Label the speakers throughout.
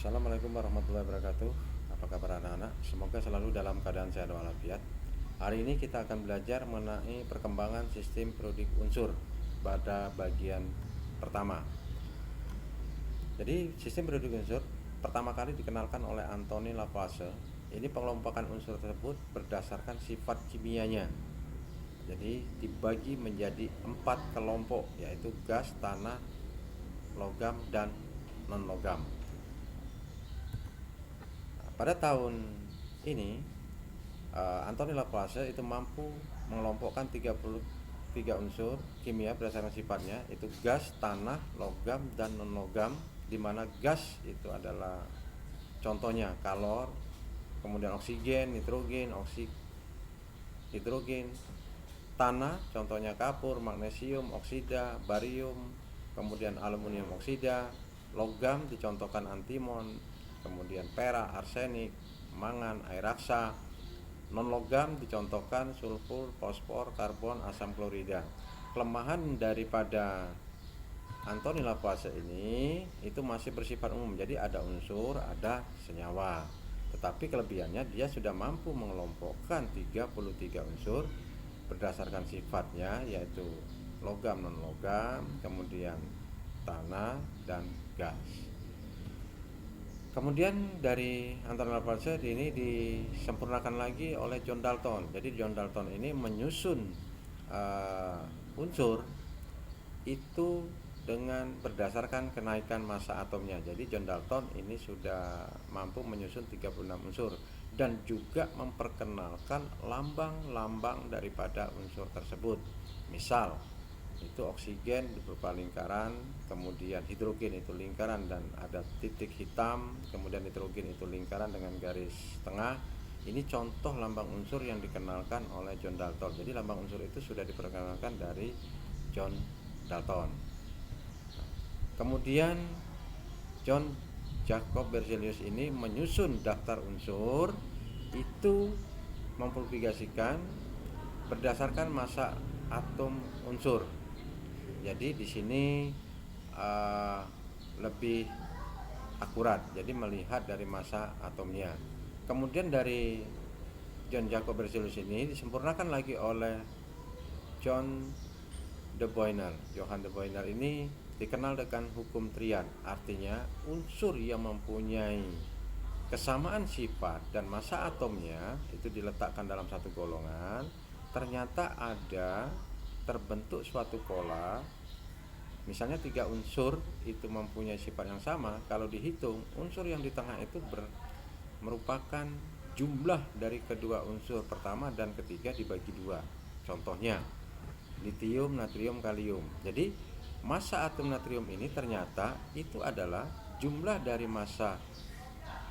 Speaker 1: Assalamualaikum warahmatullahi wabarakatuh. Apa kabar anak-anak? Semoga selalu dalam keadaan sehat walafiat. Hari ini kita akan belajar mengenai perkembangan sistem periodik unsur pada bagian pertama. Jadi sistem periodik unsur pertama kali dikenalkan oleh Anthony Lavoisier. Ini pengelompokan unsur tersebut berdasarkan sifat kimianya. Jadi dibagi menjadi 4 kelompok, yaitu gas, tanah, logam, dan non-logam. Pada tahun ini Anthony Lavoisier itu mampu mengelompokkan 33 unsur kimia berdasarkan sifatnya, yaitu gas, tanah, logam, dan non-logam, di mana gas itu adalah contohnya kalor, kemudian oksigen, nitrogen, hidrogen. Tanah contohnya kapur, magnesium oksida, barium, kemudian aluminium oksida. Logam dicontohkan antimon, kemudian perak, arsenik, mangan, air raksa. Non-logam dicontohkan sulfur, fosfor, karbon, asam klorida. Kelemahan daripada Anthony Lavoisier ini itu masih bersifat umum, jadi ada unsur, ada senyawa. Tetapi kelebihannya dia sudah mampu mengelompokkan 33 unsur berdasarkan sifatnya, yaitu logam, non-logam, kemudian tanah, dan gas. Kemudian dari Anthony Lavoisier ini disempurnakan lagi oleh John Dalton. Jadi John Dalton ini menyusun unsur itu dengan berdasarkan kenaikan massa atomnya. Jadi John Dalton ini sudah mampu menyusun 36 unsur dan juga memperkenalkan lambang-lambang daripada unsur tersebut. Misal itu oksigen berupa lingkaran, kemudian hidrogen itu lingkaran dan ada titik hitam, kemudian nitrogen itu lingkaran dengan garis tengah. Ini contoh lambang unsur yang dikenalkan oleh John Dalton. Jadi lambang unsur itu sudah diperkenalkan dari John Dalton. Kemudian John Jacob Berzelius ini menyusun daftar unsur itu mempublikasikan berdasarkan massa atom unsur. Jadi di sini lebih akurat, jadi melihat dari massa atomnya. Kemudian dari John Jacob Berzelius ini disempurnakan lagi oleh Johann de Boyner ini dikenal dengan hukum triad, artinya unsur yang mempunyai kesamaan sifat dan massa atomnya itu diletakkan dalam satu golongan, ternyata ada terbentuk suatu pola. Misalnya 3 unsur itu mempunyai sifat yang sama, kalau dihitung unsur yang di tengah itu merupakan jumlah dari kedua unsur pertama dan ketiga dibagi 2. Contohnya litium, natrium, kalium. Jadi massa atom natrium ini ternyata itu adalah jumlah dari massa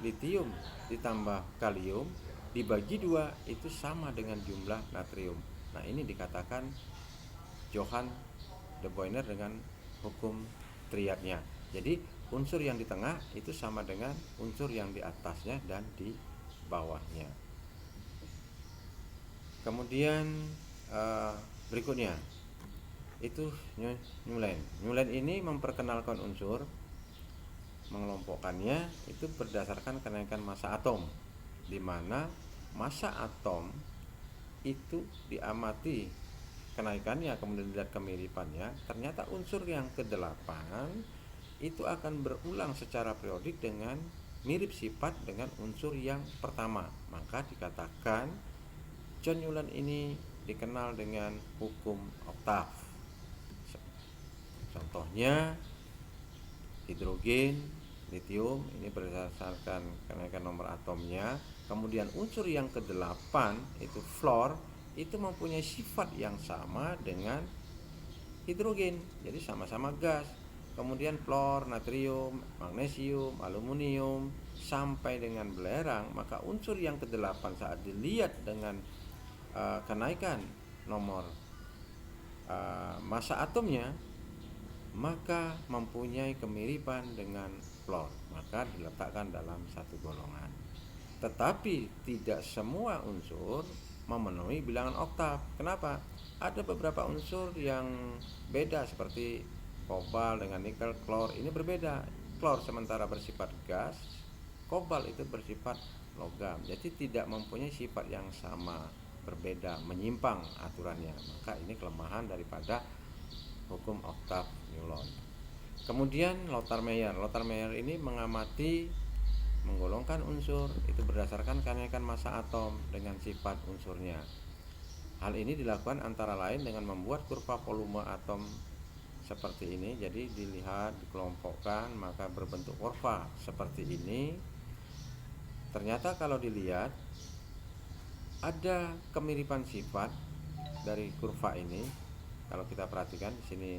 Speaker 1: litium ditambah kalium dibagi 2, itu sama dengan jumlah natrium. Nah, ini dikatakan Johann de Boyner dengan hukum triadnya. Jadi unsur yang di tengah itu sama dengan unsur yang di atasnya dan di bawahnya. Kemudian berikutnya itu Newland ini memperkenalkan unsur, mengelompokkannya itu berdasarkan kenaikan massa atom, di mana massa atom itu diamati kenaikannya, kemudian dilihat kemiripannya, ternyata unsur yang ke-8 itu akan berulang secara periodik dengan mirip sifat dengan unsur yang pertama. Maka dikatakan John Newland ini dikenal dengan hukum oktav. Contohnya hidrogen, litium ini berdasarkan kenaikan nomor atomnya. Kemudian unsur yang ke-8 itu fluor, itu mempunyai sifat yang sama dengan hidrogen, jadi sama-sama gas. Kemudian fluor, natrium, magnesium, aluminium sampai dengan belerang, maka unsur yang ke-8 saat dilihat dengan kenaikan nomor massa atomnya, maka mempunyai kemiripan dengan fluor, maka diletakkan dalam satu golongan. Tetapi tidak semua unsur memenuhi bilangan oktav. Kenapa? Ada beberapa unsur yang beda, seperti kobalt dengan nikel, klor, ini berbeda. klor sementara bersifat gas, kobalt itu bersifat logam. Jadi tidak mempunyai sifat yang sama, berbeda, menyimpang aturannya. Maka ini kelemahan daripada hukum oktav Newton. Kemudian Lothar Meyer ini mengamati, menggolongkan unsur itu berdasarkan kenaikan massa atom dengan sifat unsurnya. Hal ini dilakukan antara lain dengan membuat kurva volume atom seperti ini. Jadi dilihat, dikelompokkan, maka berbentuk kurva seperti ini. Ternyata kalau dilihat ada kemiripan sifat dari kurva ini. Kalau kita perhatikan di sini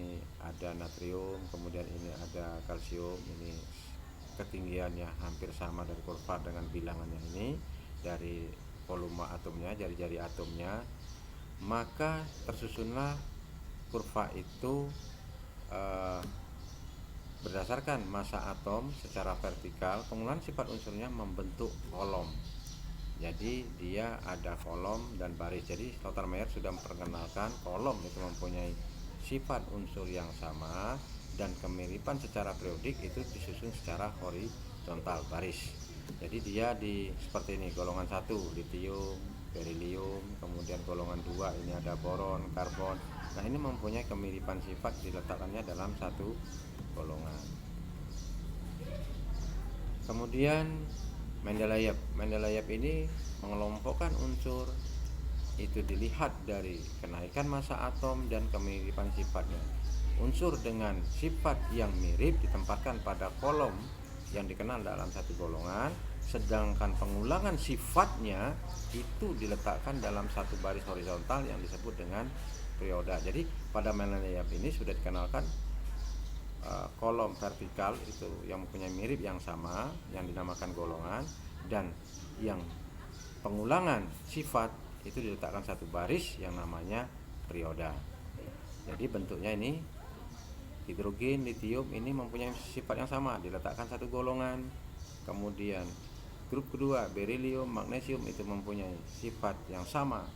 Speaker 1: ada natrium, kemudian ini ada kalsium, ini ketinggiannya hampir sama dari kurva dengan bilangannya ini dari volume atomnya, jari-jari atomnya. Maka tersusunlah kurva itu berdasarkan massa atom secara vertikal. Penggunaan sifat unsurnya membentuk kolom. Jadi dia ada kolom dan baris. Jadi Lothar Meyer sudah memperkenalkan kolom itu mempunyai sifat unsur yang sama dan kemiripan secara periodik itu disusun secara horizontal baris. Jadi dia seperti ini, golongan 1 litium, berilium, kemudian golongan 2 ini ada boron, karbon. Nah, ini mempunyai kemiripan sifat diletakkannya dalam satu golongan. Kemudian Mendeleev ini mengelompokkan unsur itu dilihat dari kenaikan massa atom dan kemiripan sifatnya. Unsur dengan sifat yang mirip ditempatkan pada kolom yang dikenal dalam satu golongan, sedangkan pengulangan sifatnya itu diletakkan dalam satu baris horizontal yang disebut dengan perioda. Jadi pada Mendeleev ini sudah dikenalkan kolom vertikal itu yang mempunyai mirip yang sama yang dinamakan golongan, dan yang pengulangan sifat itu diletakkan satu baris yang namanya perioda. Jadi bentuknya ini hidrogen, litium ini mempunyai sifat yang sama, diletakkan satu golongan. Kemudian grup kedua berilium, magnesium itu mempunyai sifat yang sama,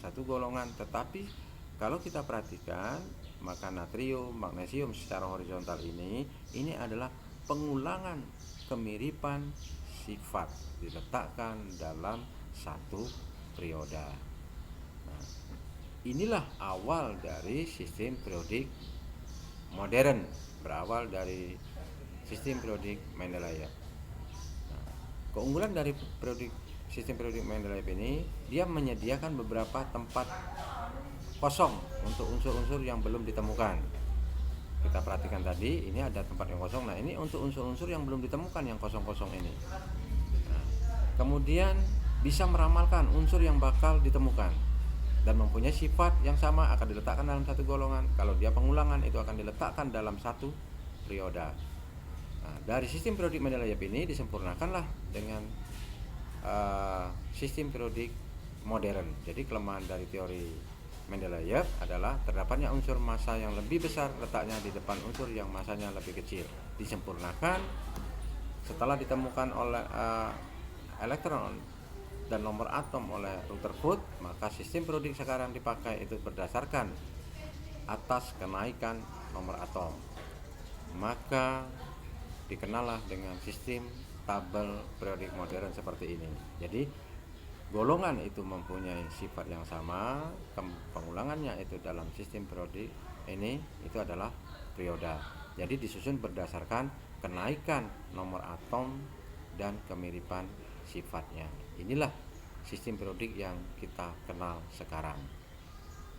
Speaker 1: satu golongan. Tetapi kalau kita perhatikan, maka natrium, magnesium secara horizontal ini adalah pengulangan kemiripan sifat diletakkan dalam satu perioda. Nah, inilah awal dari sistem periodik modern, berawal dari sistem periodik Mendeleev. Nah, keunggulan dari sistem periodik Mendeleev ini, dia menyediakan beberapa tempat kosong untuk unsur-unsur yang belum ditemukan. Kita perhatikan tadi, ini ada tempat yang kosong. Nah, ini untuk unsur-unsur yang belum ditemukan yang kosong-kosong ini. Nah, kemudian bisa meramalkan unsur yang bakal ditemukan dan mempunyai sifat yang sama akan diletakkan dalam satu golongan. Kalau dia pengulangan itu akan diletakkan dalam satu perioda. Nah, dari sistem periodik Mendeleev ini disempurnakanlah dengan sistem periodik modern. Jadi kelemahan dari teori Mendeleev adalah terdapatnya unsur massa yang lebih besar letaknya di depan unsur yang massanya lebih kecil. Disempurnakan setelah ditemukan oleh elektron dan nomor atom oleh Rutherford, maka sistem periodik sekarang dipakai itu berdasarkan atas kenaikan nomor atom. Maka dikenallah dengan sistem tabel periodik modern seperti ini. Jadi golongan itu mempunyai sifat yang sama, pengulangannya itu dalam sistem periodik ini itu adalah perioda. Jadi disusun berdasarkan kenaikan nomor atom dan kemiripan sifatnya. Inilah sistem periodik yang kita kenal sekarang.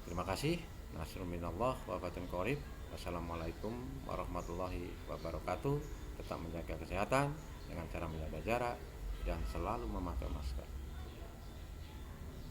Speaker 1: Terima kasih. Nasrun minallah wa fatun qorib. Wassalamualaikum warahmatullahi wabarakatuh. Tetap menjaga kesehatan dengan cara menjaga jarak dan selalu memakai masker.